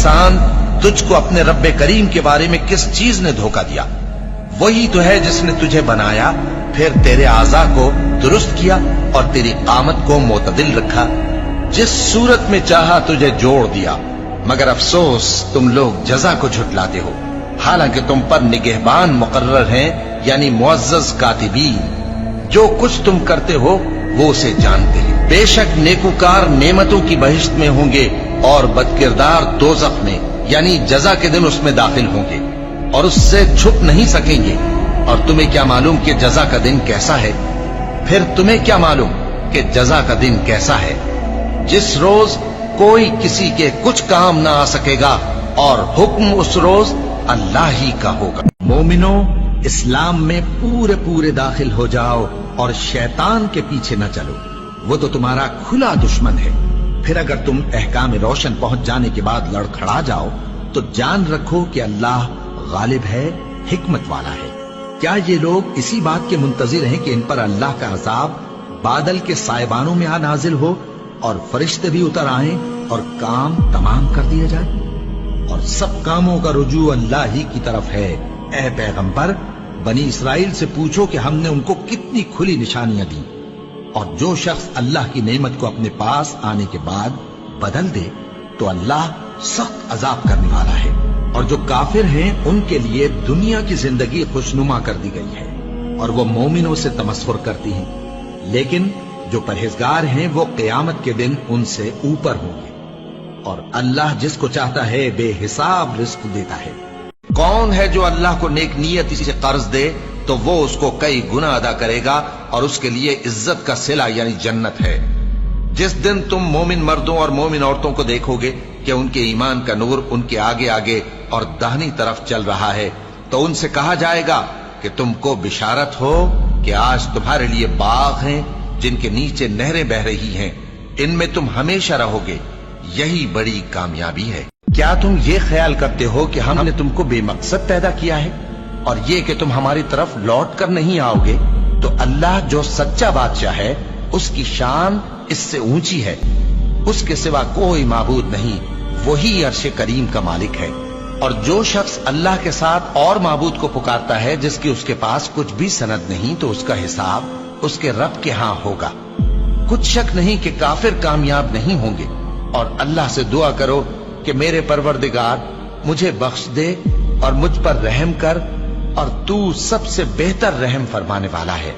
इंसान, तुझको अपने रब्बे करीम के बारे में किस चीज ने धोखा दिया? वही तो है जिसने तुझे बनाया, फिर तेरे आज़ा को दुरुस्त किया और तेरी कामत को मोतदिल रखा, जिस सूरत में चाहा तुझे जोड़ दिया। मगर अफसोस तुम लोग जजा को झुटलाते हो, हालांकि तुम पर निगहबान मुकर्रर हैं, यानी मुअज़्ज़ज़ कातिबीन। जो कुछ तुम करते हो वो उसे जानते हैं। बेशक नेकूकार नेमतों की बहिश्त में होंगे और बदकिरदार दोज़ख में, यानी जजा के दिन उसमें दाखिल होंगे और उससे छुप नहीं सकेंगे। और तुम्हें क्या मालूम कि जजा का दिन कैसा है? फिर तुम्हें क्या मालूम कि जजा का दिन कैसा है, जिस रोज कोई किसी के कुछ काम ना आ सकेगा और हुक्म उस रोज अल्लाह ही का होगा। मोमिनो, इस्लाम में पूरे पूरे दाखिल हो जाओ और शैतान के पीछे न चलो, वो तो तुम्हारा खुला दुश्मन है। फिर अगर तुम अहकाम रोशन पहुंच जाने के बाद लड़खड़ा जाओ तो जान रखो कि अल्लाह गालिब है, हिकमत वाला है। क्या ये लोग इसी बात के मुंतजिर हैं कि इन पर अल्लाह का अजाब बादल के साइबानों में आ नाजिल हो और फरिश्ते भी उतर आए और काम तमाम कर दिया जाए? और सब कामों का रुजू अल्लाह ही की तरफ है। ए पैगंबर, बनी इसराइल से पूछो कि हमने उनको कितनी खुली निशानियां दी। और जो शख्स अल्लाह की नेमत को अपने पास आने के बाद बदल दे तो अल्लाह सख्त अजाब करने वाला है। और जो काफिर हैं उनके लिए दुनिया की जिंदगी खुशनुमा कर दी गई है और वो मोमिनों से तमस्खुर करती हैं, लेकिन जो परहेजगार हैं वो क़यामत के दिन उनसे ऊपर होंगे। और अल्लाह जिसको चाहता है बेहिसाब रिस्क देता है। कौन है जो अल्लाह को नेक नियत से कर्ज दे तो वो उसको कई गुना अदा करेगा और उसके लिए इज्जत का सिला यानी जन्नत है। जिस दिन तुम मोमिन मर्दों और मोमिन औरतों को देखोगे कि उनके ईमान का नूर उनके आगे आगे और दाहिनी तरफ चल रहा है, तो उनसे कहा जाएगा कि तुमको बिशारत हो कि आज तुम्हारे लिए बाग हैं जिनके नीचे नहरें बह रही हैं, इनमें तुम हमेशा रहोगे। यही बड़ी कामयाबी है। क्या तुम ये ख्याल करते हो कि हमने तुमको बेमकसद पैदा किया है और ये कि तुम हमारी तरफ लौट कर नहीं आओगे? तो अल्लाह जो सच्चा बादशाह है उसकी शान इससे ऊंची है। उसके सिवा कोई माबूद नहीं, वही अर्श करीम का मालिक है। और जो शख्स अल्लाह के साथ और माबूद को पुकारता है जिसकी उसके पास कुछ भी सनद नहीं, तो उसका हिसाब उसके रब के हां होगा। कुछ शक नहीं कि काफिर कामयाब नहीं होंगे। और अल्लाह से दुआ करो कि मेरे परवरदिगार मुझे बख्श दे और मुझ पर रहम कर, और तू सबसे बेहतर रहम फरमाने वाला है।